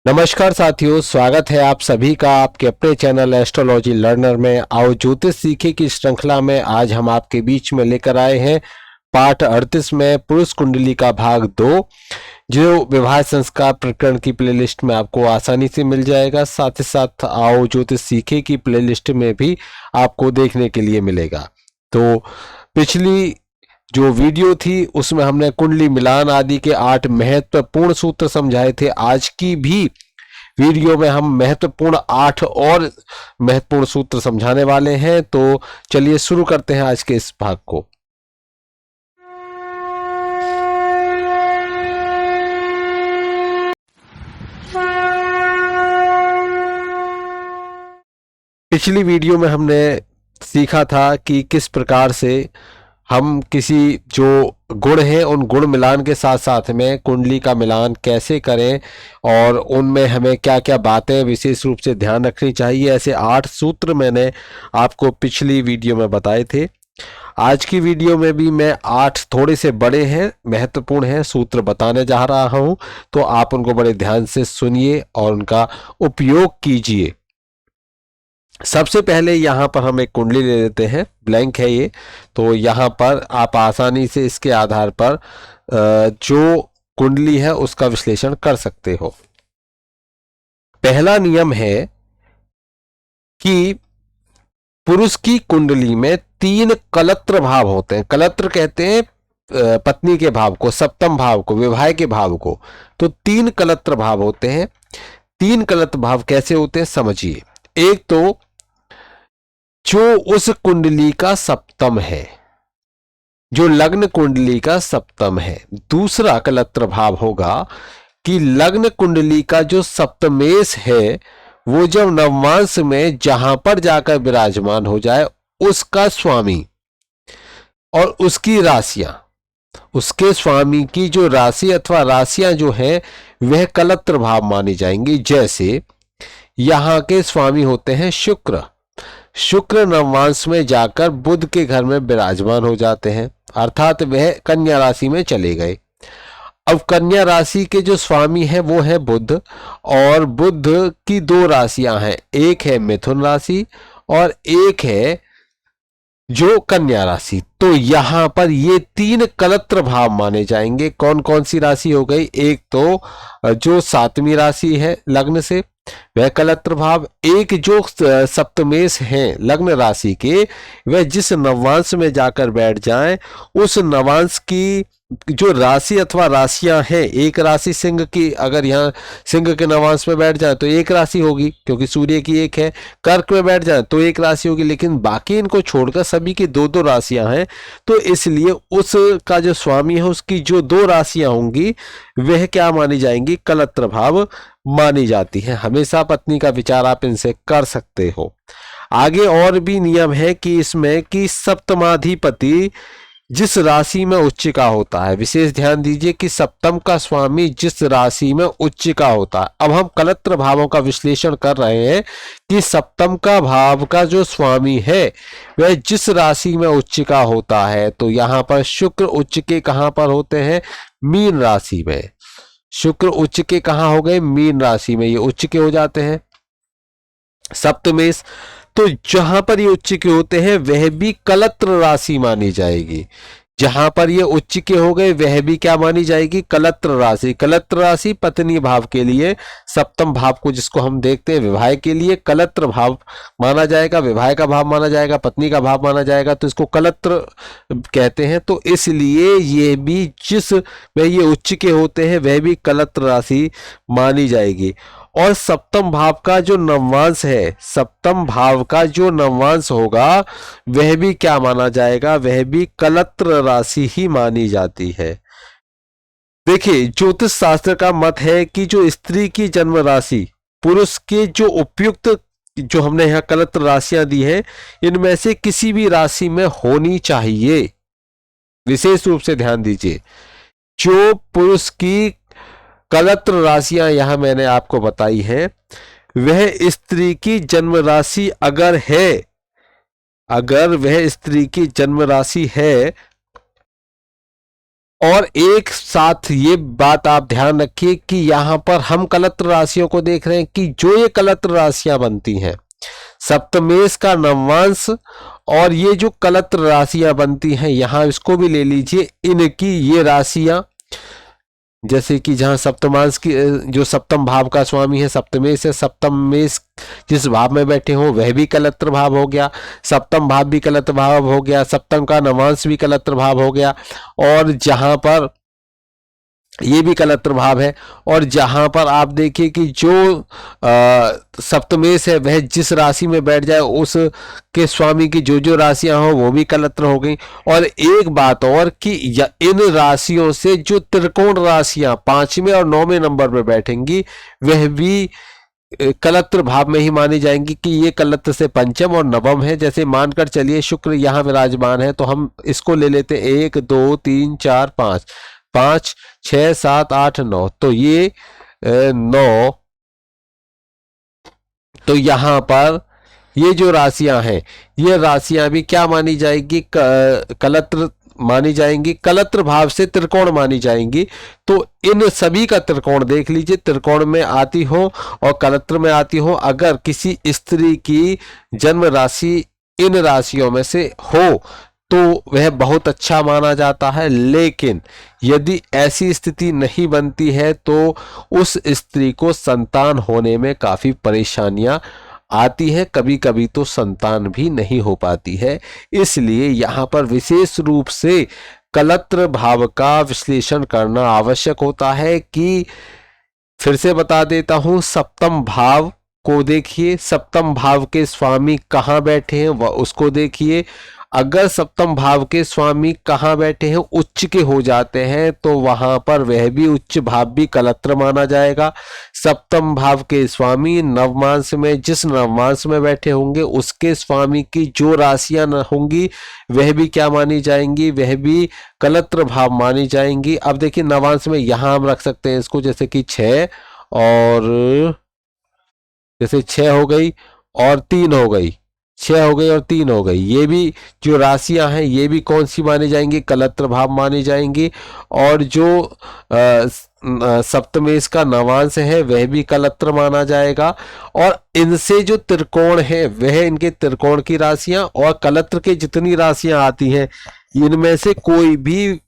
नमस्कार साथियों, स्वागत है आप सभी का आपके अपने चैनल एस्ट्रोलॉजी लर्नर में। आओ ज्योतिष सीखे की श्रृंखला में आज हम आपके बीच में लेकर आए हैं पाठ 38 में पुरुष कुंडली का भाग 2, जो विवाह संस्कार प्रकरण की प्लेलिस्ट में आपको आसानी से मिल जाएगा। साथ ही साथ आओ ज्योतिष सीखे की प्लेलिस्ट में भी आपको देखने के लिए मिलेगा। तो पिछली जो वीडियो थी उसमें हमने कुंडली मिलान आदि के 8 महत्वपूर्ण सूत्र समझाए थे। आज की भी वीडियो में हम महत्वपूर्ण 8 और महत्वपूर्ण सूत्र समझाने वाले हैं। तो चलिए शुरू करते हैं आज के इस भाग को। पिछली वीडियो में हमने सीखा था कि किस प्रकार से हम किसी जो गुण हैं उन गुण मिलान के साथ साथ में कुंडली का मिलान कैसे करें और उनमें हमें क्या क्या बातें विशेष रूप से ध्यान रखनी चाहिए। ऐसे 8 सूत्र मैंने आपको पिछली वीडियो में बताए थे। आज की वीडियो में भी मैं 8 थोड़े से बड़े हैं, महत्वपूर्ण हैं सूत्र बताने जा रहा हूं। तो आप उनको बड़े ध्यान से सुनिए और उनका उपयोग कीजिए। सबसे पहले यहाँ पर हम एक कुंडली ले लेते हैं, ब्लैंक है ये। तो यहाँ पर आप आसानी से इसके आधार पर जो कुंडली है उसका विश्लेषण कर सकते हो। पहला नियम है कि पुरुष की कुंडली में 3 कलत्र भाव होते हैं। कलत्र कहते हैं पत्नी के भाव को, सप्तम भाव को, विवाह के भाव को। तो 3 कलत्र भाव होते हैं। 3 कलत्र भाव कैसे होते हैं समझिए। एक तो जो उस कुंडली का सप्तम है, जो लग्न कुंडली का सप्तम है। दूसरा कलत्र भाव होगा कि लग्न कुंडली का जो सप्तमेश है वो जब नवमांश में जहां पर जाकर विराजमान हो जाए उसका स्वामी और उसकी राशियां, उसके स्वामी की जो राशि अथवा राशियां जो है वह कलत्र भाव मानी जाएंगी। जैसे यहां के स्वामी होते हैं शुक्र। शुक्र नवमांश में जाकर बुध के घर में विराजमान हो जाते हैं, अर्थात वह कन्या राशि में चले गए। अब कन्या राशि के जो स्वामी है वो है बुध, और बुध की 2 राशियां हैं, एक है मिथुन राशि और एक है जो कन्या राशि। तो यहां पर ये 3 कलत्र भाव माने जाएंगे। कौन कौन सी राशि हो गई? एक तो जो 7वीं राशि है लग्न से वह कलत्र भाव, एक जो सप्तमेश हैं लग्न राशि के वह जिस नवांश में जाकर बैठ जाएं उस नवांश की जो राशि अथवा राशियां हैं, एक राशि सिंह की, अगर यहाँ सिंह के नवांश में बैठ जाए तो एक राशि होगी क्योंकि सूर्य की एक है। कर्क में बैठ जाए तो एक राशि होगी, लेकिन बाकी इनको छोड़कर सभी की 2-2 राशियां हैं। तो इसलिए उसका जो स्वामी है उसकी जो 2 राशियां होंगी वह क्या मानी जाएंगी? कलत्र भाव मानी जाती है। हमेशा पत्नी का विचार आप इनसे कर सकते हो। आगे और भी नियम है कि इसमें कि सप्तमाधिपति जिस राशि में उच्च का होता है, विशेष ध्यान दीजिए कि सप्तम का स्वामी जिस राशि में उच्च का होता है। अब हम कलत्र भावों का विश्लेषण कर रहे हैं कि सप्तम का भाव का जो स्वामी है वह जिस राशि में उच्च का होता है। तो यहां पर शुक्र उच्च के कहां पर होते हैं? मीन राशि में। शुक्र उच्च के कहां हो गए? मीन राशि में ये उच्च के हो जाते हैं। सप्तमेश, तो जहां पर ये उच्च के होते हैं वह भी कलत्र राशि मानी जाएगी। जहां पर ये उच्च के हो गए वह भी क्या मानी जाएगी? कलत्र राशि। कलत्र राशि पत्नी भाव के लिए, सप्तम भाव को जिसको हम देखते हैं विवाह के लिए कलत्र भाव माना जाएगा, विवाह का भाव माना जाएगा, पत्नी का भाव माना जाएगा, तो इसको कलत्र कहते हैं। तो इसलिए ये भी जिस वह ये उच्च के होते हैं वह भी कलत्र राशि मानी जाएगी। और सप्तम भाव का जो नवमांश है, सप्तम भाव का जो नवमांश होगा वह भी क्या माना जाएगा? वह भी कलत्र राशि ही मानी जाती है। देखिए, ज्योतिष शास्त्र का मत है कि जो स्त्री की जन्म राशि पुरुष के जो उपयुक्त जो हमने यहाँ कलत्र राशियां दी है इनमें से किसी भी राशि में होनी चाहिए। विशेष रूप से ध्यान दीजिए, जो पुरुष की कलत्र राशियां यहां मैंने आपको बताई हैं वह स्त्री की जन्म राशि अगर है, अगर वह स्त्री की जन्म राशि है और एक साथ ये बात आप ध्यान रखिए कि यहाँ पर हम कलत्र राशियों को देख रहे हैं कि जो ये कलत्र राशियां बनती हैं, सप्तमेश का नवांश, और ये जो कलत्र राशियां बनती हैं यहाँ इसको भी ले लीजिए, इनकी ये राशियां जैसे कि जहाँ सप्तमांश की जो सप्तम भाव का स्वामी है सप्तमेश है, सप्तम मेष जिस भाव में बैठे हो वह भी कलत्र भाव हो गया, सप्तम भाव भी कलत्र भाव हो गया, सप्तम का नवांश भी कलत्र भाव हो गया, और जहां पर ये भी कलत्र भाव है, और जहां पर आप देखिए कि जो सप्तमेश है वह जिस राशि में बैठ जाए उस के स्वामी की जो राशियां हो वो भी कलत्र हो गई। और एक बात और कि इन राशियों से जो त्रिकोण राशियां 5वें और 9वें नंबर पर बैठेंगी वह भी कलत्र भाव में ही मानी जाएंगी कि ये कलत्र से पंचम और नवम है। जैसे मानकर चलिए शुक्र यहाँ विराजमान है तो हम इसको ले लेते 1 2 3 4 5 5 6 7 8 9, तो ये 9, तो यहां पर ये जो राशियां हैं ये राशियां भी क्या मानी जाएगी, कलत्र मानी जाएंगी, कलत्र भाव से त्रिकोण मानी जाएंगी। तो इन सभी का त्रिकोण देख लीजिए, त्रिकोण में आती हो और कलत्र में आती हो, अगर किसी स्त्री की जन्म राशि इन राशियों में से हो तो वह बहुत अच्छा माना जाता है। लेकिन यदि ऐसी स्थिति नहीं बनती है तो उस स्त्री को संतान होने में काफी परेशानियां आती है, कभी कभी तो संतान भी नहीं हो पाती है। इसलिए यहाँ पर विशेष रूप से कलत्र भाव का विश्लेषण करना आवश्यक होता है कि फिर से बता देता हूं, सप्तम भाव को देखिए, सप्तम भाव के स्वामी कहाँ बैठे हैं वह उसको देखिए। अगर सप्तम भाव के स्वामी कहाँ बैठे हैं, उच्च के हो जाते हैं तो वहां पर वह भी उच्च भाव भी कलत्र माना जाएगा। सप्तम भाव के स्वामी नवमांश में जिस नवमांश में बैठे होंगे उसके स्वामी की जो राशियां होंगी वह भी क्या मानी जाएंगी, वह भी कलत्र भाव मानी जाएंगी। अब देखिए नवांश में यहां हम रख सकते हैं इसको, जैसे कि 6 और जैसे 6 हो गई और 3 हो गई, 6 हो गई और 3 हो गई, ये भी जो राशियां हैं ये भी कौन सी मानी जाएंगी, कलत्र भाव मानी जाएंगी। और जो सप्तमेश का नवांश है वह भी कलत्र माना जाएगा। और इनसे जो त्रिकोण है वह इनके त्रिकोण की राशियां, और कलत्र के जितनी राशियां आती हैं इनमें से कोई भी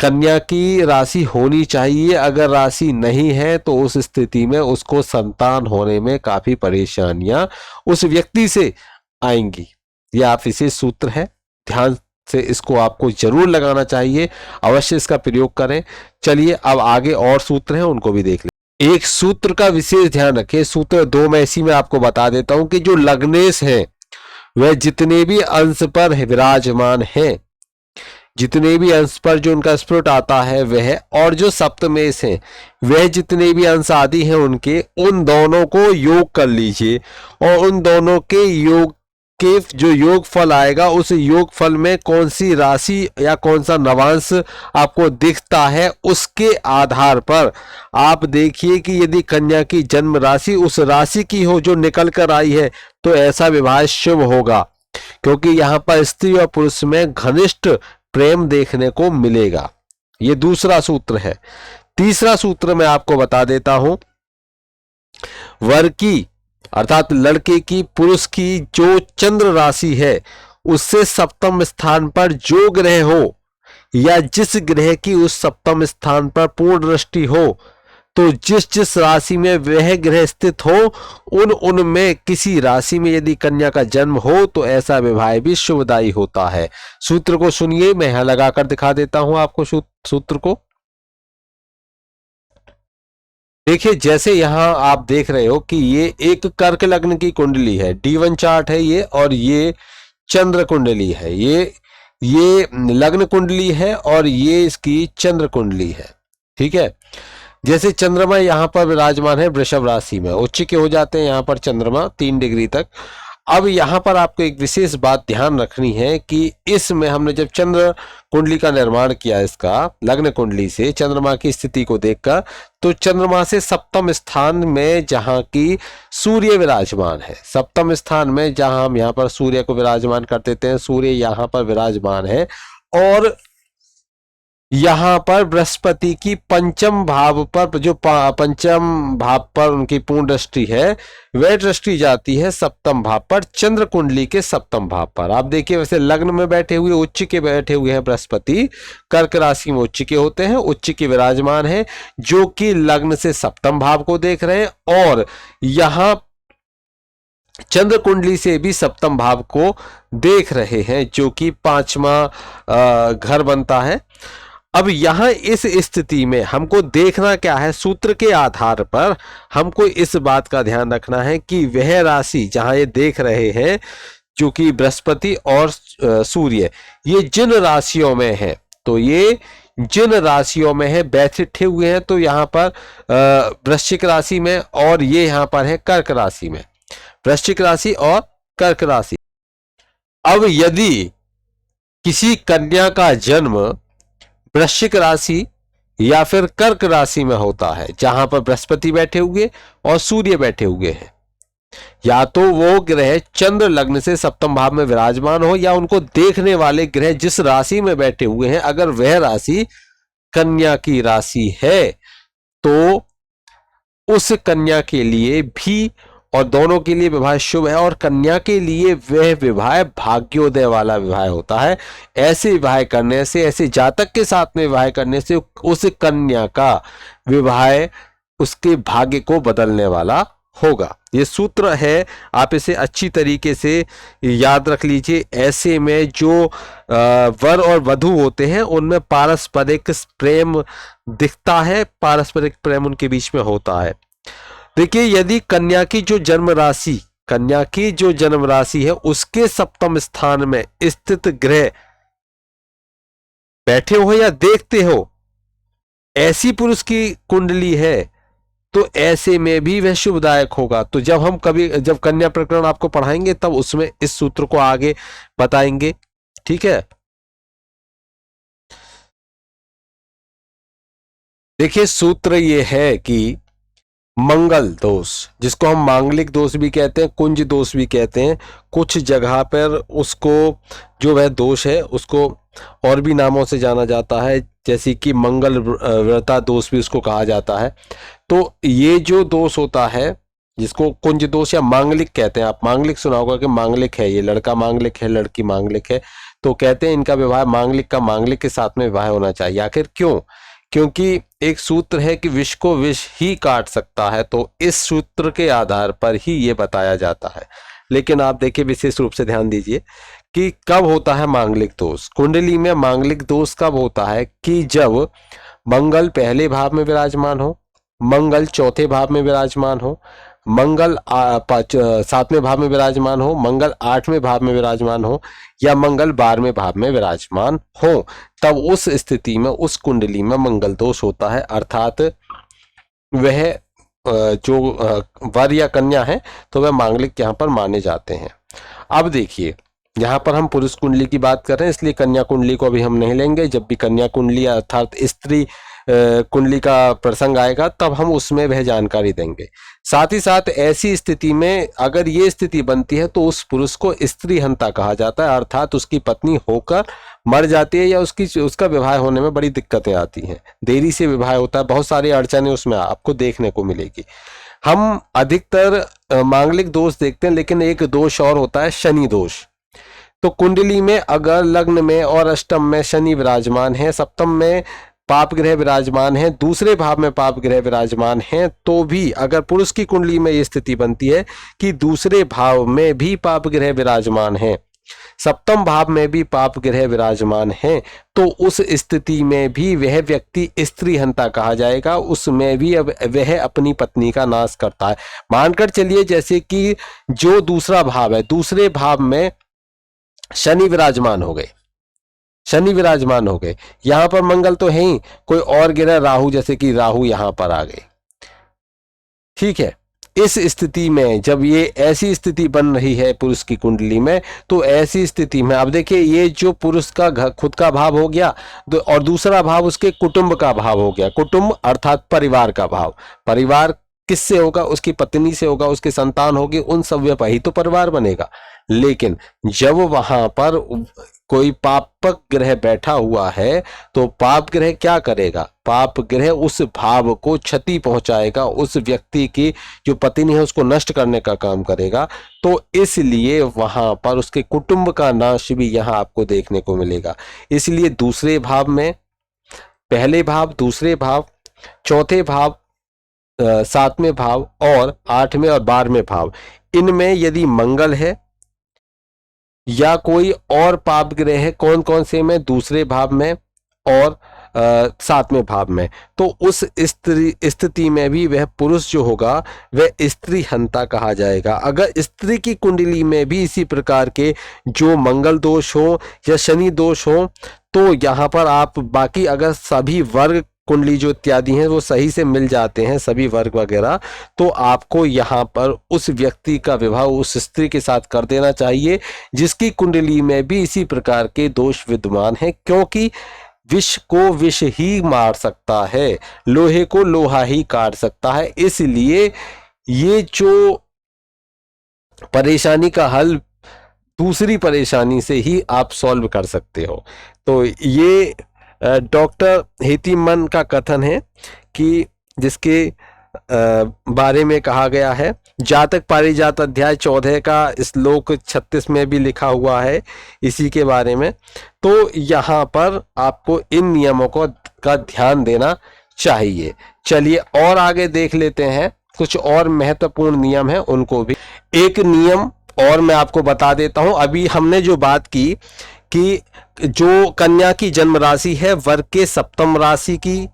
कन्या की राशि होनी चाहिए। अगर राशि नहीं है तो उस स्थिति में उसको संतान होने में काफी परेशानियां उस व्यक्ति से आएंगी। यह आप विशेष सूत्र है, ध्यान से इसको आपको जरूर लगाना चाहिए, अवश्य इसका प्रयोग करें। चलिए अब आगे और सूत्र हैं उनको भी देख लें। एक सूत्र का विशेष ध्यान रखें, सूत्र 2 में इसी में आपको बता देता हूं कि जो लग्नेश है वह जितने भी अंश पर विराजमान है, जितने भी अंश पर जो उनका स्फुट आता है वह, और जो सप्तमेश है वह जितने भी अंश आदि हैं उनके, उन दोनों को योग कर लीजिए और उन दोनों के योग के जो योग फल आएगा उस योग फल में कौन सी राशि या कौन सा नवांश आपको दिखता है उसके आधार पर आप देखिए कि यदि कन्या की जन्म राशि उस राशि की हो जो निकल कर आई है तो ऐसा विवाह शुभ होगा, क्योंकि यहाँ पर स्त्री और पुरुष में घनिष्ठ प्रेम देखने को मिलेगा। ये दूसरा सूत्र है। तीसरा सूत्र मैं आपको बता देता हूं, वर की अर्थात लड़के की पुरुष की जो चंद्र राशि है उससे सप्तम स्थान पर जो ग्रह हो या जिस ग्रह की उस सप्तम स्थान पर पूर्ण दृष्टि हो, तो जिस जिस राशि में वह ग्रह स्थित हो उनमें किसी राशि में यदि कन्या का जन्म हो तो ऐसा विवाह भी शुभदायी होता है। सूत्र को सुनिए, मैं यहां लगाकर दिखा देता हूं आपको सूत्र को। देखिए जैसे यहां आप देख रहे हो कि ये एक कर्क लग्न की कुंडली है, D1 चार्ट है ये, और ये चंद्र कुंडली है, ये लग्न कुंडली है और ये इसकी चंद्र कुंडली है। ठीक है, जैसे चंद्रमा यहाँ पर विराजमान है वृषभ राशि में, उच्च के हो जाते हैं यहाँ पर चंद्रमा 3 डिग्री तक। अब यहाँ पर आपको एक विशेष बात ध्यान रखनी है कि इसमें हमने जब चंद्र कुंडली का निर्माण किया, इसका लग्न कुंडली से चंद्रमा की स्थिति को देखकर, तो चंद्रमा से सप्तम स्थान में जहाँ की सूर्य विराजमान है, सप्तम स्थान में जहाँ हम यहाँ पर सूर्य को विराजमान कर देते हैं, सूर्य यहाँ पर विराजमान है और यहाँ पर बृहस्पति की पंचम भाव पर जो पंचम भाव पर उनकी पूर्ण दृष्टि है, वह दृष्टि जाती है सप्तम भाव पर, चंद्र कुंडली के सप्तम भाव पर। आप देखिए वैसे लग्न में बैठे हुए उच्च के बैठे हुए हैं बृहस्पति, कर्क राशि में उच्च के होते हैं, उच्च के विराजमान है, जो कि लग्न से सप्तम भाव को देख रहे हैं, और यहाँ चंद्र कुंडली से भी सप्तम भाव को देख रहे हैं, जो कि पांचवा घर बनता है। अब यहां इस स्थिति में हमको देखना क्या है, सूत्र के आधार पर हमको इस बात का ध्यान रखना है कि वह राशि जहां ये देख रहे हैं, जो कि बृहस्पति और सूर्य, ये जिन राशियों में है, तो ये जिन राशियों में है बैठे हुए हैं, तो यहाँ पर वृश्चिक राशि में, और ये यहाँ पर है कर्क राशि में, वृश्चिक राशि और कर्क राशि। अब यदि किसी कन्या का जन्म वृश्चिक राशि या फिर कर्क राशि में होता है, जहां पर बृहस्पति बैठे हुए और सूर्य बैठे हुए हैं, या तो वो ग्रह चंद्र लग्न से सप्तम भाव में विराजमान हो, या उनको देखने वाले ग्रह जिस राशि में बैठे हुए हैं, अगर वह राशि कन्या की राशि है, तो उस कन्या के लिए भी, और दोनों के लिए विवाह शुभ है, और कन्या के लिए वह विवाह भाग्योदय वाला विवाह होता है। ऐसे विवाह करने से, ऐसे जातक के साथ में विवाह करने से उस कन्या का विवाह उसके भाग्य को बदलने वाला होगा। ये सूत्र है, आप इसे अच्छी तरीके से याद रख लीजिए। ऐसे में जो वर और वधू होते हैं उनमें पारस्परिक प्रेम दिखता है, पारस्परिक प्रेम उनके बीच में होता है। देखिए यदि कन्या की जो जन्म राशि है उसके सप्तम स्थान में स्थित ग्रह बैठे हो या देखते हो, ऐसी पुरुष की कुंडली है, तो ऐसे में भी वह शुभदायक होगा। तो जब कन्या प्रकरण आपको पढ़ाएंगे तब उसमें इस सूत्र को आगे बताएंगे, ठीक है। देखिए सूत्र ये है कि मंगल दोष, जिसको हम मांगलिक दोष भी कहते हैं, कुंज दोष भी कहते हैं, कुछ जगह पर उसको जो वह दोष है उसको और भी नामों से जाना जाता है, जैसे कि मंगल व्रता दोष भी उसको कहा जाता है। तो ये जो दोष होता है जिसको कुंज दोष या मांगलिक कहते हैं, आप मांगलिक सुना होगा कि मांगलिक है, ये लड़का मांगलिक है, लड़की मांगलिक है, तो कहते हैं इनका विवाह मांगलिक का मांगलिक के साथ में विवाह होना चाहिए। आखिर क्यों? क्योंकि एक सूत्र है कि विष को विष ही काट सकता है, तो इस सूत्र के आधार पर ही ये बताया जाता है। लेकिन आप देखिए विशेष रूप से ध्यान दीजिए कि कब होता है मांगलिक दोष। कुंडली में मांगलिक दोष कब होता है कि जब मंगल पहले भाव में विराजमान हो, मंगल चौथे भाव में विराजमान हो, मंगल सातवें भाव में विराजमान हो, मंगल आठवें भाव में विराजमान हो, या मंगल 12वें भाव में विराजमान हो, तब उस स्थिति में उस कुंडली में मंगल दोष होता है। अर्थात वह जो वर या कन्या है तो वह मांगलिक यहाँ पर माने जाते हैं। अब देखिए यहाँ पर हम पुरुष कुंडली की बात कर रहे हैं, इसलिए कन्या कुंडली को अभी हम नहीं लेंगे। जब भी कन्या कुंडली अर्थात स्त्री कुंडली का प्रसंग आएगा तब हम उसमें वह जानकारी देंगे। साथ ही साथ ऐसी स्थिति में अगर ये स्थिति बनती है तो उस पुरुष को स्त्री हंता कहा जाता है, अर्थात उसकी पत्नी होकर मर जाती है या उसका विवाह होने में बड़ी दिक्कतें आती हैं, देरी से विवाह होता है, बहुत सारी अड़चनें उसमें आपको देखने को मिलेगी। हम अधिकतर मांगलिक दोष देखते हैं, लेकिन एक दोष और होता है शनि दोष। तो कुंडली में अगर लग्न में और अष्टम में शनि विराजमान है, सप्तम में पाप ग्रह विराजमान है, दूसरे भाव में पाप ग्रह विराजमान है, तो भी अगर पुरुष की कुंडली में ये स्थिति बनती है कि दूसरे भाव में भी पाप ग्रह विराजमान है, सप्तम भाव में भी पाप ग्रह विराजमान है, तो उस स्थिति में भी वह व्यक्ति स्त्री हंता कहा जाएगा। उसमें भी अब वह अपनी पत्नी का नाश करता है। मानकर चलिए जैसे कि जो दूसरा भाव है, दूसरे भाव में शनि विराजमान हो गए, यहां पर मंगल तो है ही, कोई और ग्रह राहु, जैसे कि राहु यहां पर आ गए, ठीक है। इस स्थिति में जब ये ऐसी स्थिति बन रही है पुरुष की कुंडली में, तो ऐसी स्थिति में अब देखिए ये जो पुरुष का खुद का भाव हो गया और दूसरा भाव उसके कुटुंब का भाव हो गया। कुटुंब अर्थात परिवार का भाव, परिवार किससे होगा? उसकी पत्नी से होगा, उसके संतान होगी, उन सब वही तो परिवार बनेगा। लेकिन जब वहां पर कोई पापक ग्रह बैठा हुआ है तो पाप ग्रह क्या करेगा? पाप ग्रह उस भाव को क्षति पहुंचाएगा, उस व्यक्ति की जो पत्नी है उसको नष्ट करने का काम करेगा। तो इसलिए वहां पर उसके कुटुंब का नाश भी यहां आपको देखने को मिलेगा। इसलिए दूसरे भाव में, पहले भाव, दूसरे भाव, चौथे भाव, सातवें भाव और आठवें और 12वें भाव, इनमें यदि मंगल है या कोई और पाप ग्रह है, कौन कौन से में? दूसरे भाव में और सातवें भाव में, तो उस स्थिति में भी वह पुरुष जो होगा वह स्त्री हंता कहा जाएगा। अगर स्त्री की कुंडली में भी इसी प्रकार के जो मंगल दोष हो या शनि दोष हो, तो यहाँ पर आप बाकी अगर सभी वर्ग कुंडली जो इत्यादि हैं वो सही से मिल जाते हैं, सभी वर्ग वगैरह, तो आपको यहाँ पर उस व्यक्ति का विवाह उस स्त्री के साथ कर देना चाहिए जिसकी कुंडली में भी इसी प्रकार के दोष विद्यमान हैं। क्योंकि विष को विष ही मार सकता है, लोहे को लोहा ही काट सकता है। इसलिए ये जो परेशानी का हल दूसरी परेशानी से ही आप सॉल्व कर सकते हो। तो ये डॉक्टर हेतीमन का कथन है कि जिसके बारे में कहा गया है, जातक पारिजात अध्याय 14 का श्लोक 36 में भी लिखा हुआ है इसी के बारे में। तो यहाँ पर आपको इन नियमों का ध्यान देना चाहिए। चलिए और आगे देख लेते हैं, कुछ और महत्वपूर्ण नियम हैं उनको भी। एक नियम और मैं आपको बता देता हूं। अभी हमने जो बात की कि जो कन्या की जन्म राशि है वर्ग के सप्तम राशि की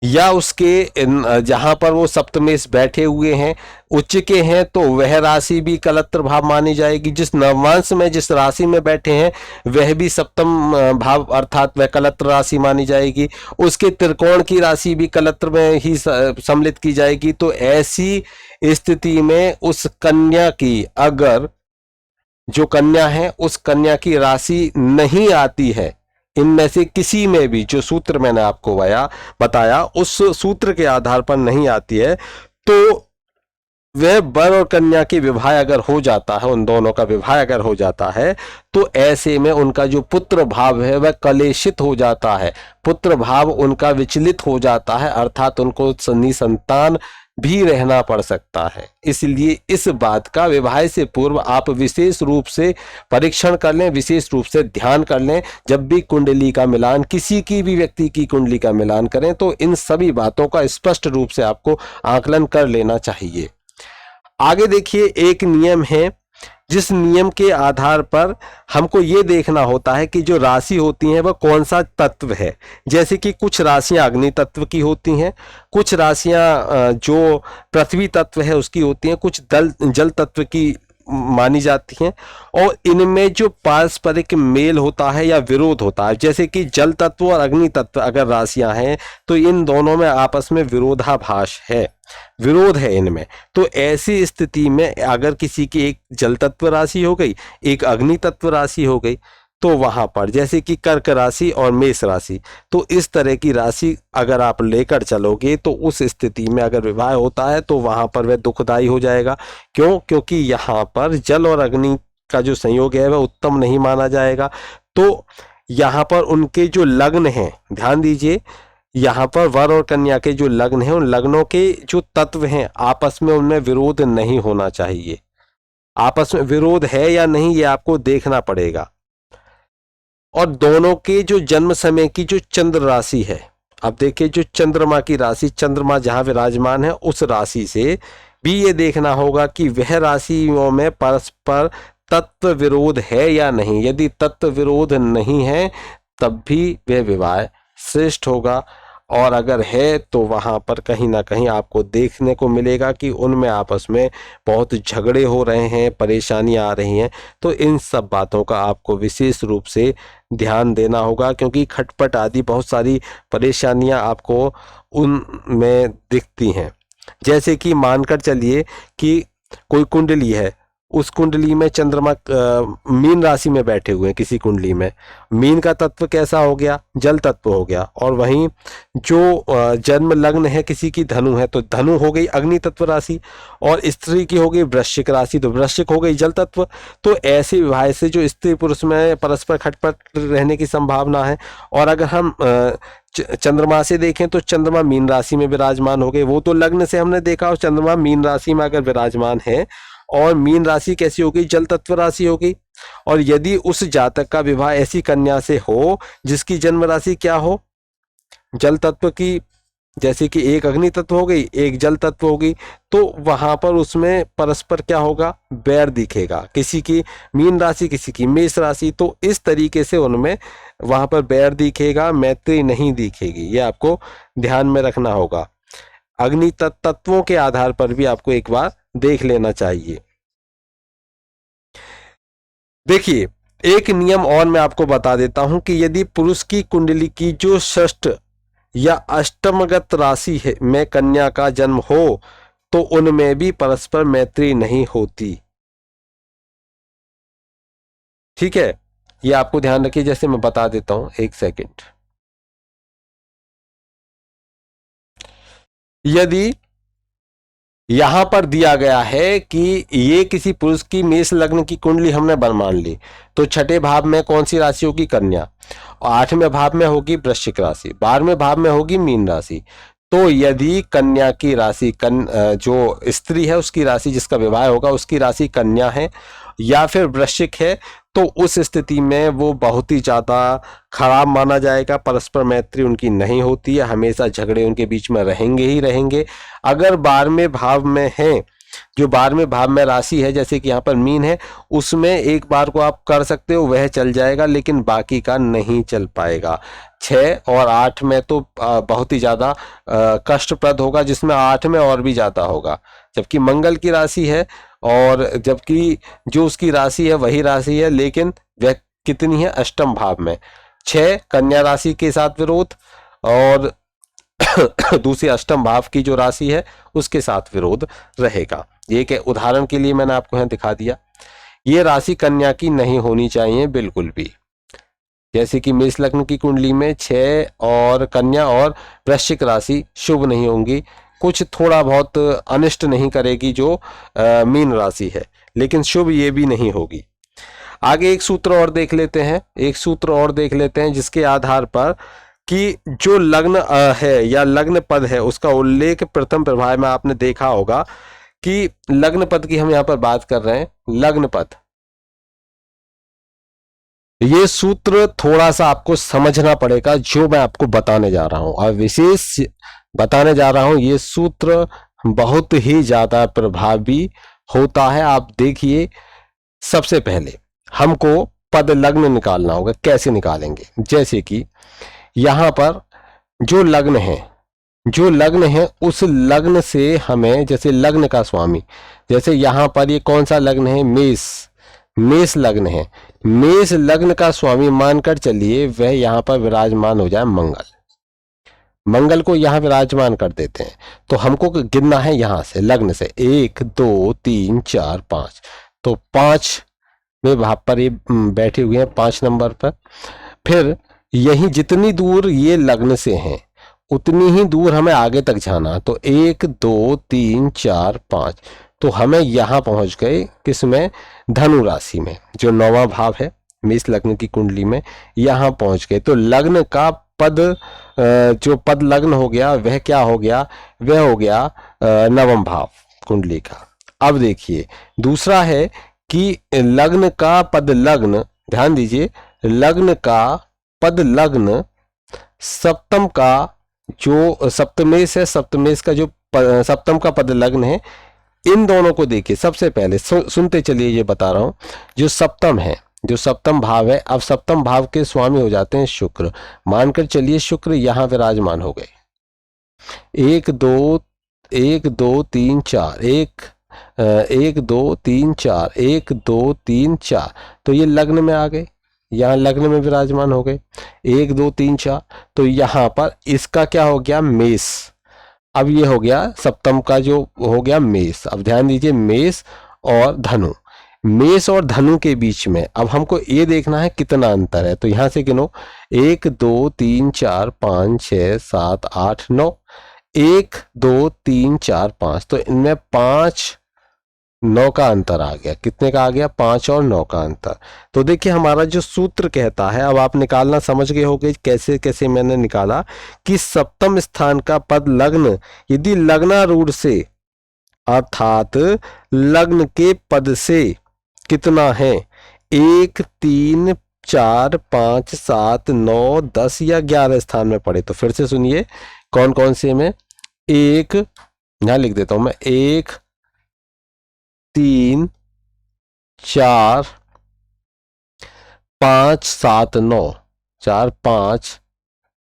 या उसके जहां पर वो सप्तमेश बैठे हुए हैं उच्च के हैं, तो वह राशि भी कलत्र भाव मानी जाएगी। जिस नवमांश में जिस राशि में बैठे हैं वह भी सप्तम भाव अर्थात वह कलत्र राशि मानी जाएगी। उसके त्रिकोण की राशि भी कलत्र में ही सम्मिलित की जाएगी। तो ऐसी स्थिति में उस कन्या की, अगर जो कन्या है उस कन्या की राशि नहीं आती है इनमें से किसी में भी, जो सूत्र मैंने आपको बताया उस सूत्र के आधार पर नहीं आती है, तो वह वर और कन्या के विवाह अगर हो जाता है, उन दोनों का विवाह अगर हो जाता है, तो ऐसे में उनका जो पुत्र भाव है वह कलेशित हो जाता है, पुत्र भाव उनका विचलित हो जाता है, अर्थात उनको निसंतान भी रहना पड़ सकता है। इसलिए इस बात का विवाह से पूर्व आप विशेष रूप से परीक्षण कर लें, विशेष रूप से ध्यान कर लें। जब भी कुंडली का मिलान, किसी की भी व्यक्ति की कुंडली का मिलान करें तो इन सभी बातों का स्पष्ट रूप से आपको आकलन कर लेना चाहिए। आगे देखिए, एक नियम है जिस नियम के आधार पर हमको ये देखना होता है कि जो राशि होती है वह कौन सा तत्व है। जैसे कि कुछ राशियां अग्नि तत्व की होती हैं, कुछ राशियां जो पृथ्वी तत्व है उसकी होती हैं, कुछ जल तत्व की मानी जाती हैं। और इनमें जो पारस्परिक मेल होता है या विरोध होता है, जैसे कि जल तत्व और अग्नि तत्व अगर राशियां हैं तो इन दोनों में आपस में विरोधाभास है, विरोध है इनमें। तो ऐसी स्थिति में अगर किसी की एक जल तत्व राशि हो गई, एक अग्नि तत्व राशि हो गई, तो वहां पर जैसे कि कर्क राशि और मेष राशि, तो इस तरह की राशि अगर आप लेकर चलोगे तो उस स्थिति में अगर विवाह होता है तो वहां पर वह दुखदाई हो जाएगा। क्यों? क्योंकि यहाँ पर जल और अग्नि का जो संयोग है वह उत्तम नहीं माना जाएगा। तो यहाँ पर उनके जो लग्न हैं, ध्यान दीजिए, यहाँ पर वर और कन्या के जो लग्न हैं, उन लग्नों के जो तत्व हैं आपस में उनमें विरोध नहीं होना चाहिए। आपस में विरोध है या नहीं ये आपको देखना पड़ेगा। और दोनों के जो जन्म समय की जो चंद्र राशि है, अब देखिए जो चंद्रमा की राशि, चंद्रमा जहां विराजमान है उस राशि से भी ये देखना होगा कि वह राशियों में परस्पर तत्व विरोध है या नहीं। यदि तत्व विरोध नहीं है तब भी वह विवाह श्रेष्ठ होगा, और अगर है तो वहां पर कहीं ना कहीं आपको देखने को मिलेगा कि उनमें आपस में बहुत झगड़े हो रहे हैं, परेशानियां आ रही हैं। तो इन सब बातों का आपको विशेष रूप से ध्यान देना होगा, क्योंकि खटपट आदि बहुत सारी परेशानियां आपको उनमें दिखती हैं। जैसे कि मानकर चलिए कि कोई कुंडली है उस कुंडली में चंद्रमा मीन राशि में बैठे हुए हैं, किसी कुंडली में मीन का तत्व कैसा हो गया, जल तत्व हो गया। और वहीं जो जन्म लग्न है किसी की धनु है, तो धनु हो गई अग्नि तत्व राशि, और स्त्री की हो गई वृश्चिक राशि, तो वृश्चिक हो गई जल तत्व। तो ऐसे विवाह से जो स्त्री पुरुष में परस्पर खटपट रहने की संभावना है। और अगर हम चंद्रमा से देखें तो चंद्रमा मीन राशि में विराजमान हो गए, वो तो लग्न से हमने देखा, और चंद्रमा मीन राशि में अगर विराजमान है, और मीन राशि कैसी होगी, जल तत्व राशि होगी। और यदि उस जातक का विवाह ऐसी कन्या से हो जिसकी जन्म राशि क्या हो, जल तत्व की, जैसे कि एक अग्नि तत्व हो गई, एक जल तत्व होगी, तो वहां पर उसमें परस्पर क्या होगा, बैर दिखेगा, किसी की मीन राशि किसी की मेष राशि, तो इस तरीके से उनमें वहां पर बैर दिखेगा, मैत्री नहीं दिखेगी। ये आपको ध्यान में रखना होगा। अग्नि तत्वों के आधार पर भी आपको एक बार देख लेना चाहिए। देखिए, एक नियम और मैं आपको बता देता हूं कि यदि पुरुष की कुंडली की जो षष्ठ या अष्टमगत राशि है में कन्या का जन्म हो, तो उनमें भी परस्पर मैत्री नहीं होती। ठीक है, ये आपको ध्यान रखिए। जैसे मैं बता देता हूं, एक सेकंड। यदि यहां पर दिया गया है कि ये किसी पुरुष की मेष लग्न की कुंडली हमने मान ली, तो छठे भाव में कौन सी राशि होगी, कन्या, और आठवें भाव में होगी वृश्चिक राशि, 12वें भाव में होगी मीन राशि। तो यदि कन्या की राशि जो स्त्री है उसकी राशि, जिसका विवाह होगा उसकी राशि कन्या है या फिर वृश्चिक है, तो उस स्थिति में वो बहुत ही ज्यादा खराब माना जाएगा। परस्पर मैत्री उनकी नहीं होती है, हमेशा झगड़े उनके बीच में रहेंगे ही रहेंगे। अगर 12वें भाव में है, जो 12वें भाव में राशि है, जैसे कि यहाँ पर मीन है, उसमें एक बार को आप कर सकते हो, वह चल जाएगा, लेकिन बाकी का नहीं चल पाएगा। 6 और 8 में तो बहुत ही ज्यादा कष्टप्रद होगा, जिसमें 8 में और भी ज्यादा होगा। जबकि मंगल की राशि है, और जबकि जो उसकी राशि है वही राशि है, लेकिन वह कितनी है, अष्टम भाव में। 6 कन्या राशि के साथ विरोध, और दूसरी अष्टम भाव की जो राशि है उसके साथ विरोध रहेगा। ये के उदाहरण के लिए मैंने आपको यहां दिखा दिया। ये राशि कन्या की नहीं होनी चाहिए बिल्कुल भी। जैसे कि मेष लग्न की कुंडली में 6 और कन्या और वृश्चिक राशि शुभ नहीं होंगी, कुछ थोड़ा बहुत अनिष्ट नहीं करेगी जो मीन राशि है, लेकिन शुभ ये भी नहीं होगी। आगे एक सूत्र और देख लेते हैं, जिसके आधार पर कि जो लग्न है या लग्न पद है उसका उल्लेख प्रथम प्रभाव में आपने देखा होगा कि लग्न पद की हम यहां पर बात कर रहे हैं। लग्न पद, ये सूत्र थोड़ा सा आपको समझना पड़ेगा, जो मैं आपको बताने जा रहा हूं, और विशेष बताने जा रहा हूं। ये सूत्र बहुत ही ज्यादा प्रभावी होता है। आप देखिए, सबसे पहले हमको पद लग्न निकालना होगा। कैसे निकालेंगे, जैसे कि यहां पर जो लग्न है उस लग्न से हमें, जैसे लग्न का स्वामी, जैसे यहां पर ये कौन सा लग्न है, मेष लग्न है। मेष लग्न का स्वामी मानकर चलिए वह यहां पर विराजमान हो जाए मंगल को यहां विराजमान कर देते हैं। तो हमको गिनना है यहां से, लग्न से 1 2 3 4 5, तो 5 में भाव पर ये बैठे हुए हैं, 5 नंबर पर। फिर यही जितनी दूर ये लग्न से हैं उतनी ही दूर हमें आगे तक जाना, तो 1 2 3 4 5, तो हमें यहां पहुंच गए किसमें, धनु राशि में, जो 9वां भाव है मेष लग्न की कुंडली में, यहां पहुंच गए। तो लग्न का पद, जो पद लग्न हो गया वह क्या हो गया, वह हो गया 9वां भाव कुंडली का। अब देखिए, दूसरा है कि लग्न का पद लग्न, ध्यान दीजिए, लग्न का पद लग्न सप्तम का जो सप्तमेश है, सप्तमेश का जो सप्तम का पद लग्न है, इन दोनों को देखिए। सबसे पहले सुनते चलिए, ये बता रहा हूं, जो सप्तम है, जो सप्तम भाव है, अब सप्तम भाव के स्वामी हो जाते हैं शुक्र। मानकर चलिए शुक्र यहां विराजमान हो गए। 1 2 1 2 3 4, 1 2 3 4, 1 2 3 4, तो ये लग्न में आ गए, यहाँ लग्न में विराजमान हो गए। 1 2 3 4, तो यहाँ पर इसका क्या हो गया, मेष। अब ये हो गया सप्तम का जो हो गया मेष। अब ध्यान दीजिए, मेष और धनु, मेष और धनु के बीच में अब हमको ये देखना है कितना अंतर है। तो यहां से गिनो 1 2 3 4 5 6 7 8 9, 1 2 3 4 5, तो इनमें 5 9 का अंतर आ गया। कितने का आ गया? 5 और 9 का अंतर। तो देखिए हमारा जो सूत्र कहता है, अब आप निकालना समझ गए होंगे कैसे कैसे मैंने निकाला, कि सप्तम स्थान का पद लग्न यदि लग्नारूढ़ से अर्थात लग्न के पद से कितना है, 1 3 4 5 7 9 10 या 11 स्थान में पड़े। तो फिर से सुनिए कौन कौन से में, एक यहां लिख देता हूं मैं, 1 3 4 5 7 9, 4 5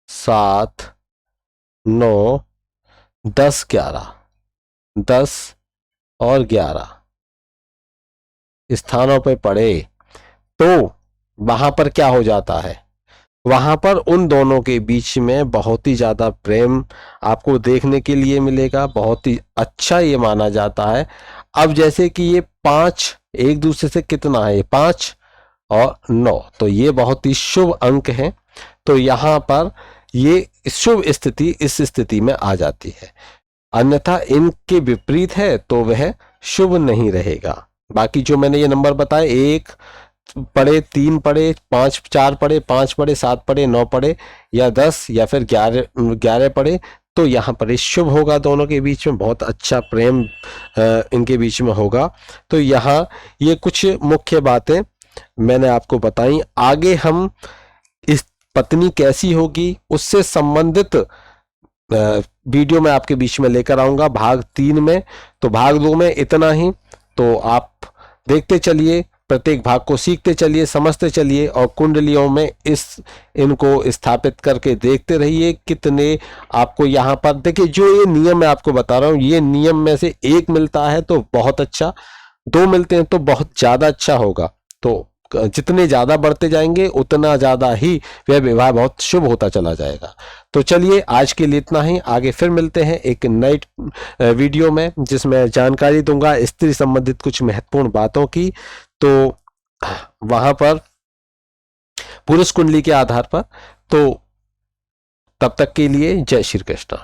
7 9 10 11, 10 और 11 स्थानों पे पड़े, तो वहां पर क्या हो जाता है, वहां पर उन दोनों के बीच में बहुत ही ज्यादा प्रेम आपको देखने के लिए मिलेगा, बहुत ही अच्छा ये माना जाता है। अब जैसे कि ये 5 एक दूसरे से कितना है, 5 और 9, तो ये बहुत ही शुभ अंक है। तो यहां पर ये शुभ स्थिति इस स्थिति में आ जाती है, अन्यथा इनके विपरीत है तो वह शुभ नहीं रहेगा। बाकी जो मैंने ये नंबर बताए, 1 पढ़े, 3 पढ़े, 5 4 पढ़े, 5 पढ़े, 7 पढ़े, 9 पढ़े या 10 या फिर 11 पढ़े, तो यहाँ पर शुभ होगा। दोनों के बीच में बहुत अच्छा प्रेम इनके बीच में होगा। तो यहाँ ये कुछ मुख्य बातें मैंने आपको बताई। आगे हम इस पत्नी कैसी होगी उससे संबंधित वीडियो में आपके बीच में लेकर आऊंगा भाग 3 में। तो भाग 2 में इतना ही। तो आप देखते चलिए, प्रत्येक भाग को सीखते चलिए, समझते चलिए और कुंडलियों में इनको स्थापित करके देखते रहिए कितने आपको यहाँ पर देखिए। जो ये नियम मैं आपको बता रहा हूँ, ये नियम में से एक मिलता है तो बहुत अच्छा, 2 मिलते हैं तो बहुत ज्यादा अच्छा होगा। तो जितने ज्यादा बढ़ते जाएंगे उतना ज्यादा ही वह विवाह बहुत शुभ होता चला जाएगा। तो चलिए आज के लिए इतना ही, आगे फिर मिलते हैं एक नई वीडियो में जिसमें जानकारी दूंगा स्त्री संबंधित कुछ महत्वपूर्ण बातों की। तो वहां पर पुरुष कुंडली के आधार पर। तो तब तक के लिए जय श्री कृष्ण।